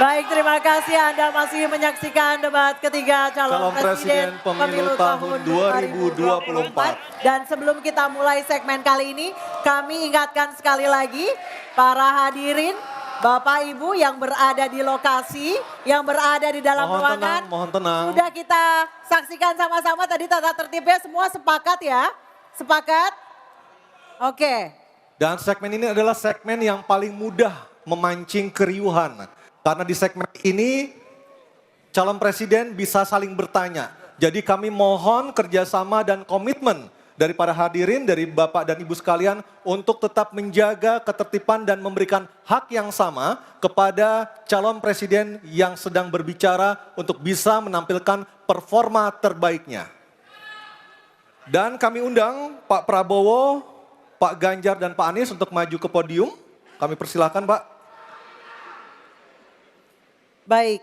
Baik, terima kasih Anda masih menyaksikan debat ketiga calon presiden pemilu tahun 2024. Dan sebelum kita mulai segmen kali ini, kami ingatkan sekali lagi para hadirin, Bapak Ibu yang berada di lokasi, yang berada di dalam ruangan. Mohon tenang. Sudah kita saksikan sama-sama tadi tata tertibnya, semua sepakat ya? Sepakat? Oke. Dan segmen ini adalah segmen yang paling mudah memancing keriuhan. Karena di segmen ini calon presiden bisa saling bertanya. Jadi kami mohon kerjasama dan komitmen dari para hadirin, dari Bapak dan Ibu sekalian untuk tetap menjaga ketertiban dan memberikan hak yang sama kepada calon presiden yang sedang berbicara untuk bisa menampilkan performa terbaiknya. Dan kami undang Pak Prabowo, Pak Ganjar dan Pak Anies untuk maju ke podium. Kami persilakan Pak. Baik,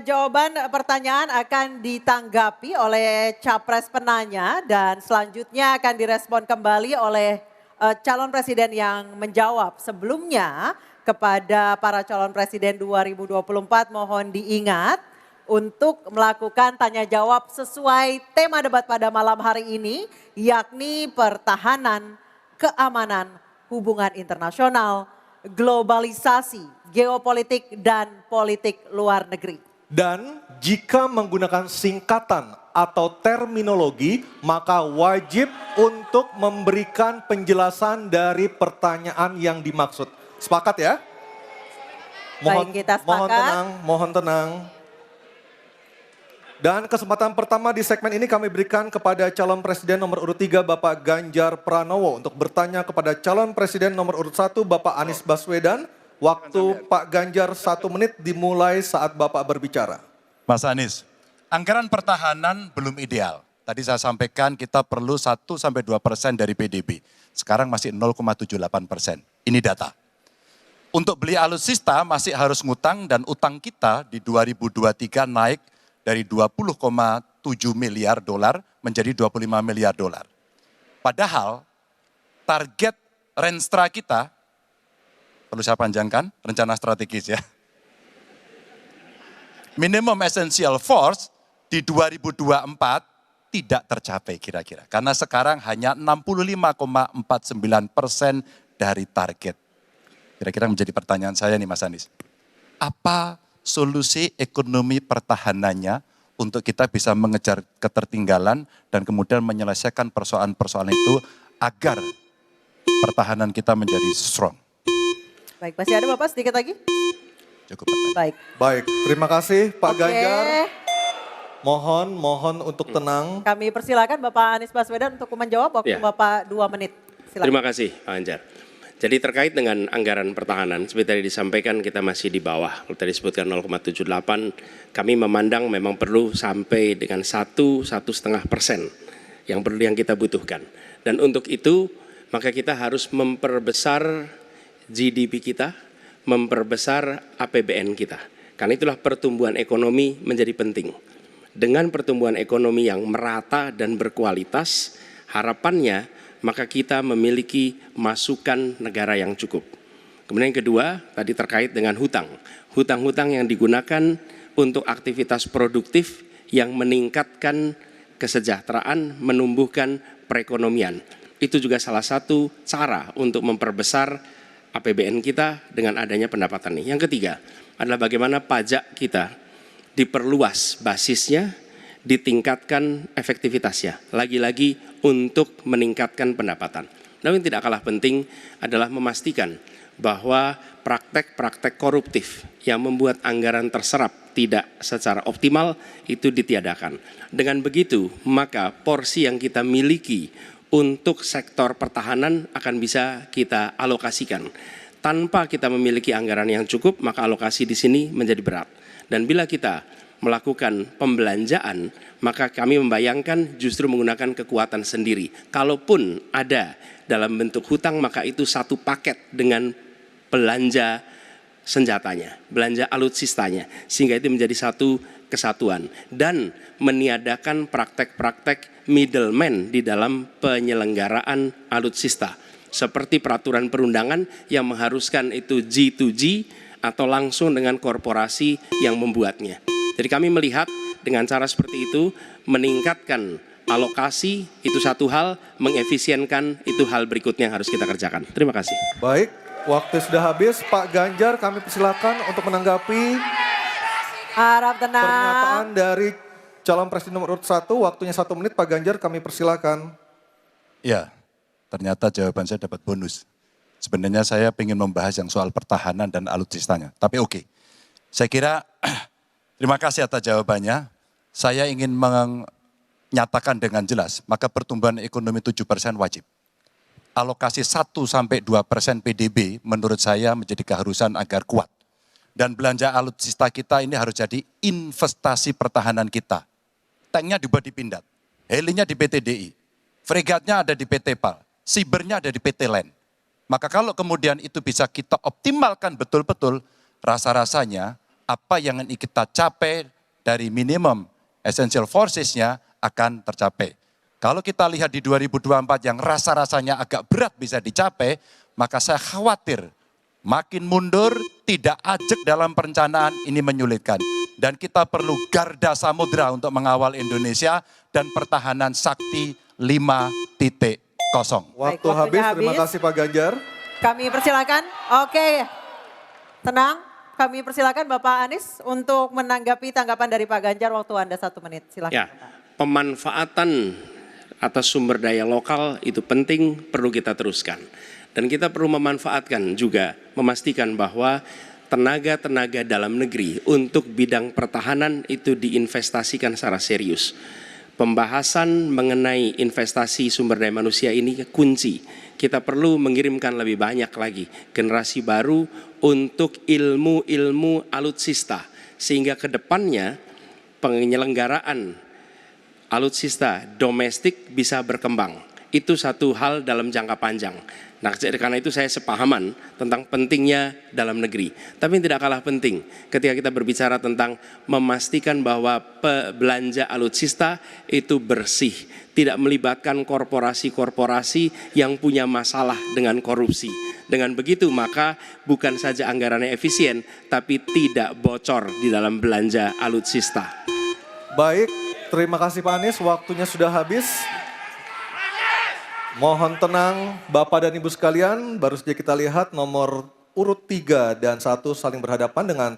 jawaban pertanyaan akan ditanggapi oleh capres penanya dan selanjutnya akan direspon kembali oleh calon presiden yang menjawab. Sebelumnya kepada para calon presiden 2024 mohon diingat untuk melakukan tanya jawab sesuai tema debat pada malam hari ini, yakni pertahanan, keamanan, hubungan internasional, globalisasi, geopolitik, dan politik luar negeri. Dan jika menggunakan singkatan atau terminologi, maka wajib untuk memberikan penjelasan dari pertanyaan yang dimaksud. Sepakat ya? Baik, kita sepakat. Mohon tenang. Dan kesempatan pertama di segmen ini kami berikan kepada calon presiden nomor urut 3 Bapak Ganjar Pranowo untuk bertanya kepada calon presiden nomor urut 1 Bapak Anies Baswedan. Waktu Pak Ganjar 1 menit dimulai saat Bapak berbicara. Mas Anies, anggaran pertahanan belum ideal. Tadi saya sampaikan kita perlu 1-2% dari PDB. Sekarang masih 0,78%. Ini data. Untuk beli alutsista masih harus ngutang dan utang kita di 2023 naik dari 20,7 miliar dolar menjadi 25 miliar dolar. Padahal target Renstra kita, perlu saya panjangkan, rencana strategis ya. Minimum essential force di 2024 tidak tercapai kira-kira. Karena sekarang hanya 65,49% dari target. Kira-kira menjadi pertanyaan saya nih Mas Anies. Apa solusi ekonomi pertahanannya untuk kita bisa mengejar ketertinggalan dan kemudian menyelesaikan persoalan-persoalan itu agar pertahanan kita menjadi strong. Baik, masih ada Bapak sedikit lagi? Cukup pertanyaan. Baik. Baik, terima kasih Pak Oke. Ganjar. Mohon untuk tenang. Kami persilakan Bapak Anies Baswedan untuk menjawab waktu Ya. Bapak 2 menit. Silakan. Terima kasih Pak Ganjar. Jadi terkait dengan anggaran pertahanan, seperti tadi disampaikan kita masih di bawah. Kalau tadi disebutkan 0,78, kami memandang memang perlu sampai dengan 1-1,5% yang kita butuhkan. Dan untuk itu maka kita harus memperbesar GDP kita, memperbesar APBN kita. Karena itulah pertumbuhan ekonomi menjadi penting. Dengan pertumbuhan ekonomi yang merata dan berkualitas, harapannya maka kita memiliki masukan negara yang cukup. Kemudian yang kedua, tadi terkait dengan hutang. Hutang-hutang yang digunakan untuk aktivitas produktif yang meningkatkan kesejahteraan, menumbuhkan perekonomian. Itu juga salah satu cara untuk memperbesar APBN kita dengan adanya pendapatan ini. Yang ketiga adalah bagaimana pajak kita diperluas basisnya, ditingkatkan efektivitasnya. Lagi-lagi untuk meningkatkan pendapatan. Namun yang tidak kalah penting adalah memastikan bahwa praktek-praktek koruptif yang membuat anggaran terserap tidak secara optimal itu ditiadakan. Dengan begitu, maka porsi yang kita miliki untuk sektor pertahanan akan bisa kita alokasikan. Tanpa kita memiliki anggaran yang cukup, maka alokasi di sini menjadi berat. Dan bila kita melakukan pembelanjaan, maka kami membayangkan justru menggunakan kekuatan sendiri. Kalaupun ada dalam bentuk hutang, maka itu satu paket dengan belanja senjatanya, belanja alutsistanya, sehingga itu menjadi satu kesatuan. Dan meniadakan praktek-praktek middleman di dalam penyelenggaraan alutsista. Seperti peraturan perundangan yang mengharuskan itu G2G atau langsung dengan korporasi yang membuatnya. Jadi kami melihat dengan cara seperti itu meningkatkan alokasi itu satu hal, mengefisienkan itu hal berikutnya yang harus kita kerjakan. Terima kasih. Baik, waktu sudah habis. Pak Ganjar, kami persilakan untuk menanggapi Harap tenang. pernyataan dari calon presiden nomor urut 1. Waktunya 1 menit, Pak Ganjar, kami persilakan. Ya, ternyata jawaban saya dapat bonus. Sebenarnya saya ingin membahas yang soal pertahanan dan alutsistanya. Tapi oke, saya kira terima kasih atas jawabannya. Saya ingin menyatakan dengan jelas, maka pertumbuhan ekonomi 7% wajib. Alokasi 1-2% PDB menurut saya menjadi keharusan agar kuat. Dan belanja alutsista kita ini harus jadi investasi pertahanan kita. Tanknya dibuat di Pindad, helinya di PT DI, fregatnya ada di PT PAL, sibernya ada di PT LEN. Maka kalau kemudian itu bisa kita optimalkan betul-betul, rasa-rasanya apa yang ingin kita capai dari minimum essential forces-nya akan tercapai. Kalau kita lihat di 2024 yang rasa-rasanya agak berat bisa dicapai, maka saya khawatir makin mundur, tidak ajak dalam perencanaan, ini menyulitkan. Dan kita perlu garda samudra untuk mengawal Indonesia dan pertahanan sakti 5.0. Waktu habis, terima kasih Pak Ganjar. Kami persilakan. Oke, tenang. Kami persilakan Bapak Anies untuk menanggapi tanggapan dari Pak Ganjar. Waktu Anda 1 menit, silakan. Ya, pemanfaatan atas sumber daya lokal itu penting, perlu kita teruskan. Dan kita perlu memanfaatkan juga, memastikan bahwa tenaga-tenaga dalam negeri untuk bidang pertahanan itu diinvestasikan secara serius. Pembahasan mengenai investasi sumber daya manusia ini kunci. Kita perlu mengirimkan lebih banyak lagi generasi baru untuk ilmu-ilmu alutsista. Sehingga ke depannya penyelenggaraan alutsista domestik bisa berkembang. Itu satu hal dalam jangka panjang. Nah, karena itu saya sepahaman tentang pentingnya dalam negeri. Tapi yang tidak kalah penting ketika kita berbicara tentang memastikan bahwa belanja alutsista itu bersih. Tidak melibatkan korporasi-korporasi yang punya masalah dengan korupsi. Dengan begitu maka bukan saja anggarannya efisien, tapi tidak bocor di dalam belanja alutsista. Baik, terima kasih Pak Anies. Waktunya sudah habis. Mohon tenang Bapak dan Ibu sekalian, baru saja kita lihat nomor urut 3 dan 1 saling berhadapan dengan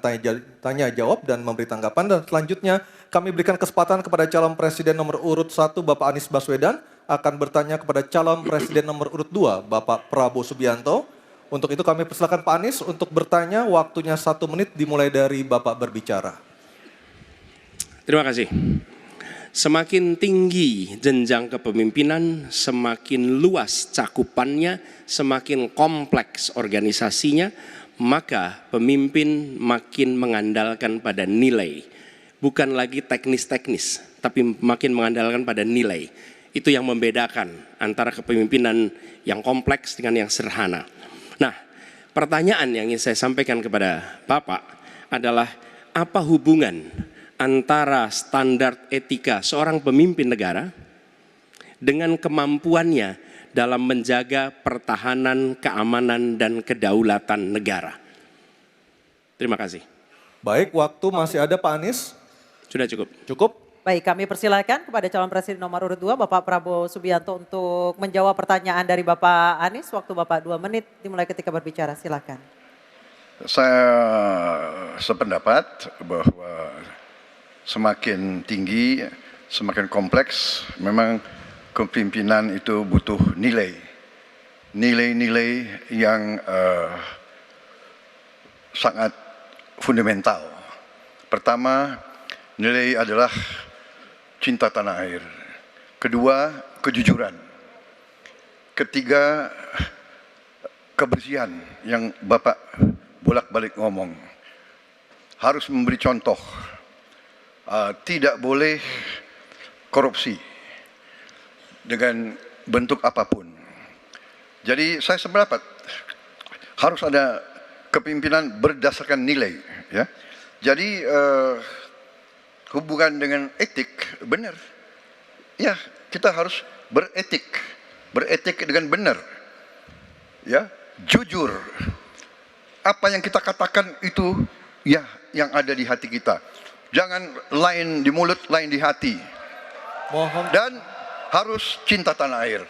tanya jawab dan memberi tanggapan. Dan selanjutnya kami berikan kesempatan kepada calon presiden nomor urut 1 Bapak Anies Baswedan akan bertanya kepada calon presiden nomor urut 2 Bapak Prabowo Subianto. Untuk itu kami persilakan Pak Anies untuk bertanya, waktunya 1 menit dimulai dari Bapak berbicara. Terima kasih. Semakin tinggi jenjang kepemimpinan, semakin luas cakupannya, semakin kompleks organisasinya, maka pemimpin makin mengandalkan pada nilai. Bukan lagi teknis-teknis, tapi makin mengandalkan pada nilai. Itu yang membedakan antara kepemimpinan yang kompleks dengan yang sederhana. Nah, pertanyaan yang ingin saya sampaikan kepada Bapak adalah apa hubungan antara standar etika seorang pemimpin negara dengan kemampuannya dalam menjaga pertahanan, keamanan, dan kedaulatan negara. Terima kasih. Baik, waktu masih ada Pak Anies. Sudah cukup. Cukup? Baik, kami persilakan kepada calon presiden nomor urut 2 Bapak Prabowo Subianto untuk menjawab pertanyaan dari Bapak Anies. Waktu Bapak 2 menit dimulai ketika berbicara, silakan. Saya sependapat bahwa semakin tinggi, semakin kompleks, memang kepemimpinan itu butuh nilai. Nilai-nilai yang sangat fundamental. Pertama, nilai adalah cinta tanah air. Kedua, kejujuran. Ketiga, kebersihan yang Bapak bolak-balik ngomong. Harus memberi contoh. Tidak boleh korupsi dengan bentuk apapun. Jadi saya sependapat harus ada kepemimpinan berdasarkan nilai. Ya. Jadi hubungan dengan etik benar. Ya, kita harus beretik dengan benar. Ya, jujur. apa yang kita katakan itu ya yang ada di hati kita. Jangan lain di mulut, lain di hati. Mohon. Dan harus cinta tanah air.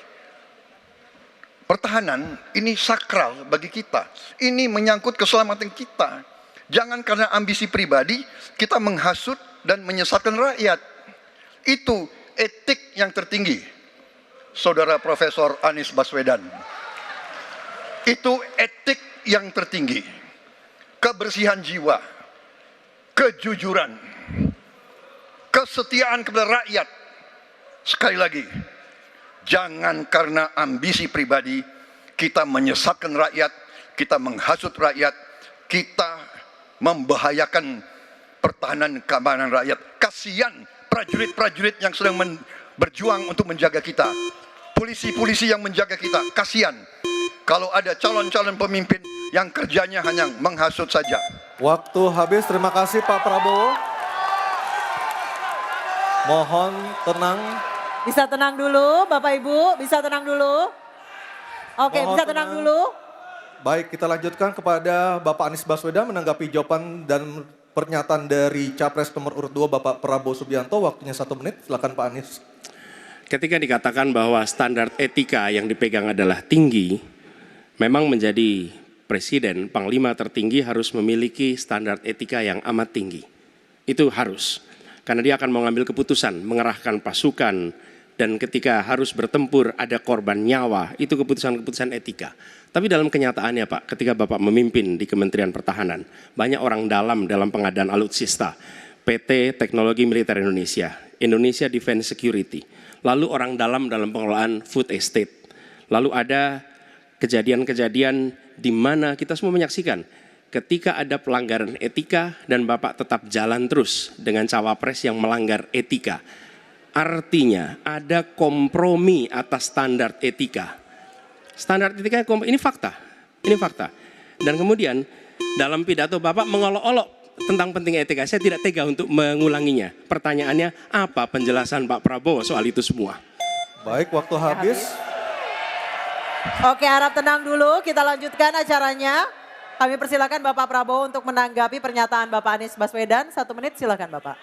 Pertahanan ini sakral bagi kita. Ini menyangkut keselamatan kita. Jangan karena ambisi pribadi kita menghasut dan menyesatkan rakyat. Itu etik yang tertinggi, Saudara Profesor Anies Baswedan. Itu etik yang tertinggi. Kebersihan jiwa, kejujuran, kesetiaan kepada rakyat. Sekali lagi, jangan karena ambisi pribadi kita menyesatkan rakyat, kita menghasut rakyat, kita membahayakan pertahanan keamanan rakyat. Kasihan prajurit-prajurit yang sedang berjuang untuk menjaga kita. Polisi-polisi yang menjaga kita, kasihan. Kalau ada calon-calon pemimpin yang kerjanya hanya menghasut saja. Waktu habis, terima kasih Pak Prabowo. Mohon tenang. Bisa tenang dulu Bapak Ibu, bisa tenang dulu. Oke, Mohon bisa tenang dulu. Baik, kita lanjutkan kepada Bapak Anies Baswedan menanggapi jawaban dan pernyataan dari Capres nomor urut 2 Bapak Prabowo Subianto. Waktunya 1 menit, silakan Pak Anies. Ketika dikatakan bahwa standar etika yang dipegang adalah tinggi, memang menjadi presiden, panglima tertinggi harus memiliki standar etika yang amat tinggi. Itu harus. Karena dia akan mengambil keputusan, mengerahkan pasukan, dan ketika harus bertempur ada korban nyawa, itu keputusan-keputusan etika. Tapi dalam kenyataannya Pak, ketika Bapak memimpin di Kementerian Pertahanan, banyak orang dalam pengadaan alutsista, PT Teknologi Militer Indonesia, Indonesia Defense Security, lalu orang dalam pengelolaan food estate, lalu ada kejadian-kejadian di mana kita semua menyaksikan ketika ada pelanggaran etika dan Bapak tetap jalan terus dengan cawapres yang melanggar etika. Artinya ada kompromi atas standar etika. Standar etika ini fakta. Ini fakta. Dan kemudian dalam pidato Bapak mengolok-olok tentang pentingnya etika. Saya tidak tega untuk mengulanginya. Pertanyaannya, apa penjelasan Pak Prabowo soal itu semua? Baik, waktu habis. Oke, harap tenang dulu, kita lanjutkan acaranya. Kami persilakan Bapak Prabowo untuk menanggapi pernyataan Bapak Anies Baswedan. 1 menit, silakan Bapak.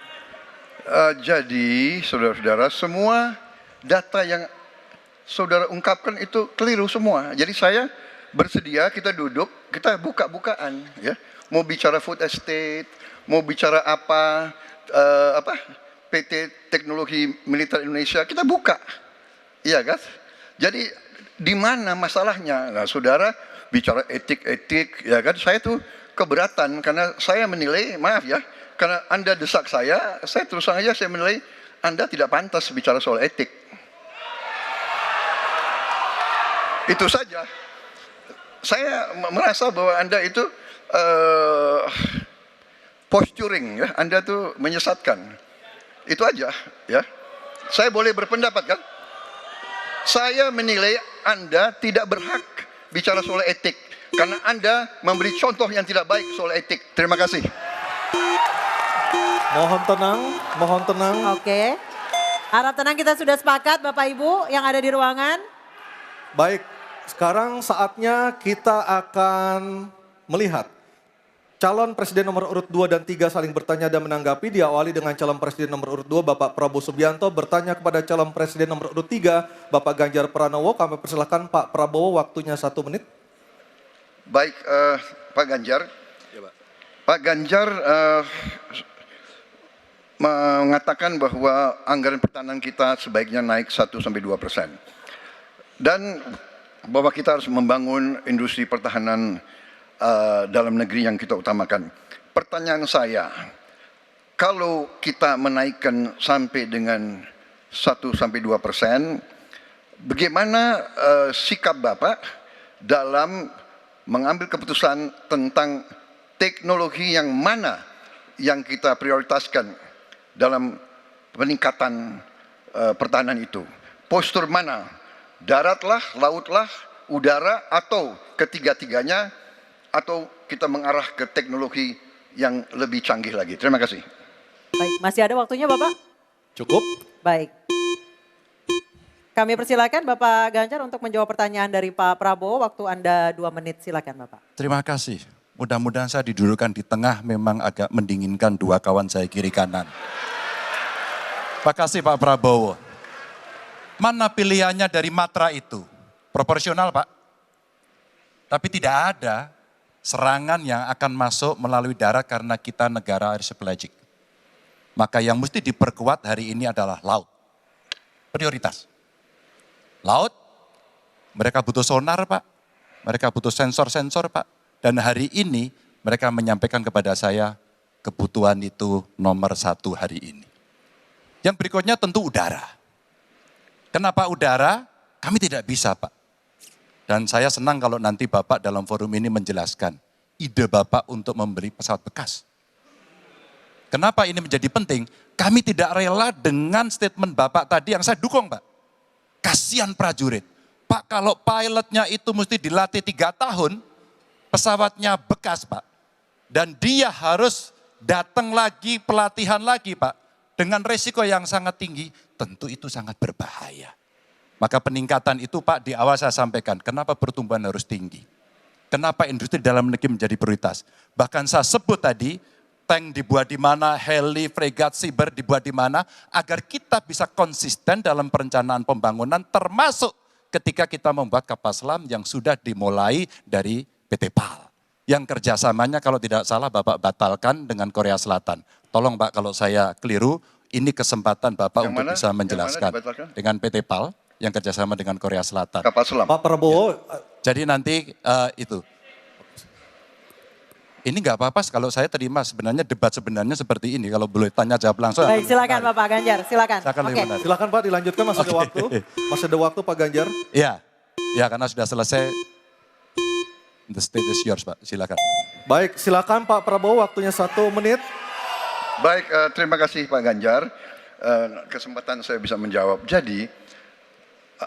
Jadi, saudara-saudara, semua data yang saudara ungkapkan itu keliru semua. Jadi saya bersedia kita duduk, kita buka-bukaan, ya. Mau bicara food estate, mau bicara apa PT Teknologi Militer Indonesia, kita buka, iya kan? Jadi di mana masalahnya? Nah, saudara bicara etik-etik, ya kan? Saya tuh keberatan karena saya menilai, maaf ya, karena Anda desak saya terus terang aja saya menilai Anda tidak pantas bicara soal etik. Itu saja. Saya merasa bahwa Anda itu posturing, ya. Anda tuh menyesatkan. Itu aja, ya. Saya boleh berpendapat kan? Saya menilai Anda tidak berhak bicara soal etik karena Anda memberi contoh yang tidak baik soal etik. Terima kasih. Mohon tenang, mohon tenang. Oke. Harap tenang, kita sudah sepakat Bapak Ibu yang ada di ruangan. Baik, sekarang saatnya kita akan melihat calon presiden nomor urut 2 dan 3 saling bertanya dan menanggapi. Diawali dengan calon presiden nomor urut 2 Bapak Prabowo Subianto bertanya kepada calon presiden nomor urut 3 Bapak Ganjar Pranowo. Kami persilakan Pak Prabowo, waktunya 1 menit. Baik, Pak Ganjar. Ya, Pak Ganjar mengatakan bahwa anggaran pertahanan kita sebaiknya naik 1-2%. Dan bahwa kita harus membangun industri pertahanan dalam negeri yang kita utamakan. Pertanyaan saya, kalau kita menaikkan sampai dengan 1-2%, bagaimana sikap Bapak dalam mengambil keputusan tentang teknologi yang mana yang kita prioritaskan dalam peningkatan pertahanan itu? Postur mana? Daratlah, lautlah, udara, atau ketiga-tiganya, atau kita mengarah ke teknologi yang lebih canggih lagi? Terima kasih. Baik, masih ada waktunya Bapak? Cukup. Baik. Kami persilakan Bapak Ganjar untuk menjawab pertanyaan dari Pak Prabowo. Waktu Anda 2 menit, silakan Bapak. Terima kasih. Mudah-mudahan saya didudukan di tengah memang agak mendinginkan dua kawan saya kiri kanan. Makasih Pak Prabowo. Mana pilihannya dari matra itu? Proporsional Pak. Tapi tidak ada serangan yang akan masuk melalui darat karena kita negara archipelagic. Maka yang mesti diperkuat hari ini adalah laut. Prioritas. Laut, mereka butuh sonar Pak. Mereka butuh sensor-sensor Pak. Dan hari ini mereka menyampaikan kepada saya kebutuhan itu nomor 1 hari ini. Yang berikutnya tentu udara. Kenapa udara? Kami tidak bisa Pak. Dan saya senang kalau nanti Bapak dalam forum ini menjelaskan ide Bapak untuk membeli pesawat bekas. Kenapa ini menjadi penting? Kami tidak rela dengan statement Bapak tadi yang saya dukung Pak. Kasihan prajurit. Pak kalau pilotnya itu mesti dilatih 3 tahun, pesawatnya bekas Pak. Dan dia harus datang lagi, pelatihan lagi Pak. Dengan resiko yang sangat tinggi, tentu itu sangat berbahaya. Maka peningkatan itu Pak di awal saya sampaikan, kenapa pertumbuhan harus tinggi? Kenapa industri dalam negeri menjadi prioritas? Bahkan saya sebut tadi, tank dibuat di mana, heli, fregat, cyber dibuat di mana, agar kita bisa konsisten dalam perencanaan pembangunan, termasuk ketika kita membuat kapal selam yang sudah dimulai dari PT PAL. Yang kerjasamanya kalau tidak salah Bapak batalkan dengan Korea Selatan. Tolong Pak kalau saya keliru, ini kesempatan Bapak untuk bisa menjelaskan. Dengan PT PAL yang kerjasama dengan Korea Selatan. Kapal selam. Pak Prabowo, Jadi nanti itu. Ini nggak apa-apa kalau saya terima sebenarnya debat sebenarnya seperti ini. Kalau boleh tanya jawab langsung. Baik, silakan Bapak Ganjar, silakan. Oke. silakan Pak dilanjutkan, masih ada waktu. Masih ada waktu Pak Ganjar. Iya, ya karena sudah selesai. The stage is yours Pak, silakan. Baik, silakan Pak Prabowo, waktunya 1 menit. Baik, terima kasih Pak Ganjar. Kesempatan saya bisa menjawab. Jadi,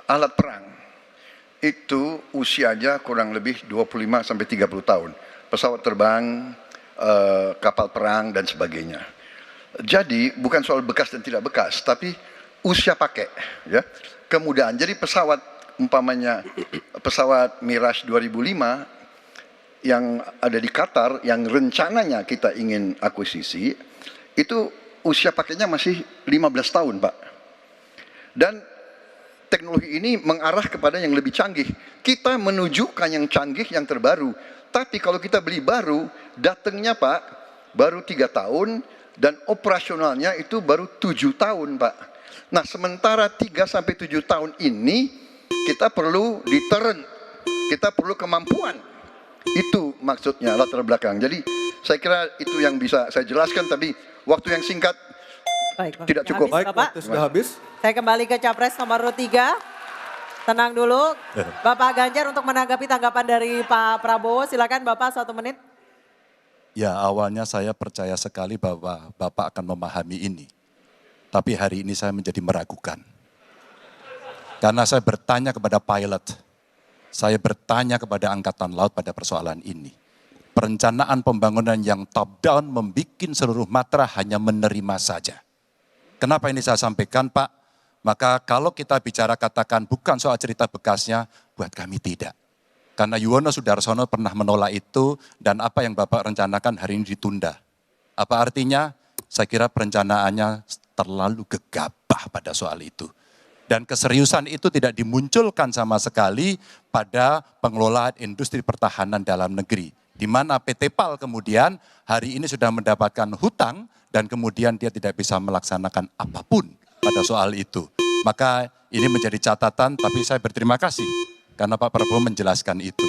alat perang itu usianya kurang lebih 25 sampai 30 tahun. Pesawat terbang, kapal perang dan sebagainya. Jadi bukan soal bekas dan tidak bekas, tapi usia pakai, ya. Kemudahan. Jadi pesawat umpamanya pesawat Mirage 2005 yang ada di Qatar yang rencananya kita ingin akuisisi itu usia pakainya masih 15 tahun, Pak. Dan teknologi ini mengarah kepada yang lebih canggih. Kita menunjukkan yang canggih, yang terbaru. Tapi kalau kita beli baru, datangnya Pak, baru 3 tahun, dan operasionalnya itu baru 7 tahun Pak. Nah sementara 3-7 tahun ini, kita perlu deterrent, kita perlu kemampuan. Itu maksudnya latar belakang. Jadi saya kira itu yang bisa saya jelaskan, tapi waktu yang singkat tidak cukup. Baik, waktu sudah habis. Saya kembali ke Capres nomor 3. Tenang dulu, Bapak Ganjar untuk menanggapi tanggapan dari Pak Prabowo. Silakan Bapak 1 menit. Ya awalnya saya percaya sekali bahwa Bapak akan memahami ini. Tapi hari ini saya menjadi meragukan. Karena saya bertanya kepada pilot, saya bertanya kepada Angkatan Laut pada persoalan ini. Perencanaan pembangunan yang top down membuat seluruh matra hanya menerima saja. Kenapa ini saya sampaikan Pak? Maka kalau kita bicara katakan bukan soal cerita bekasnya, buat kami tidak. Karena Yuwono Sudarsono pernah menolak itu dan apa yang Bapak rencanakan hari ini ditunda. Apa artinya? Saya kira perencanaannya terlalu gegabah pada soal itu. Dan keseriusan itu tidak dimunculkan sama sekali pada pengelolaan industri pertahanan dalam negeri. Di mana PT PAL kemudian hari ini sudah mendapatkan hutang dan kemudian dia tidak bisa melaksanakan apapun pada soal itu. Maka ini menjadi catatan, tapi saya berterima kasih karena Pak Prabowo menjelaskan itu.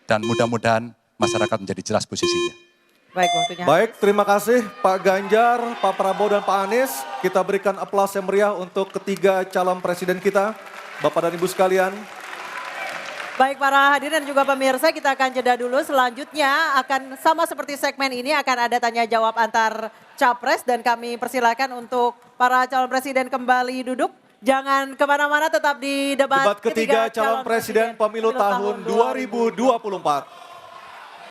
Dan mudah-mudahan masyarakat menjadi jelas posisinya. Baik, waktunya. Baik, terima kasih Pak Ganjar, Pak Prabowo dan Pak Anies. Kita berikan aplaus yang meriah untuk ketiga calon presiden kita, Bapak dan Ibu sekalian. Baik para hadirin dan juga pemirsa, kita akan jeda dulu. Selanjutnya akan sama seperti segmen ini akan ada tanya jawab antar capres dan kami persilakan untuk para calon presiden kembali duduk. Jangan kemana-mana, tetap di debat Debat ketiga calon presiden pemilu tahun 2024.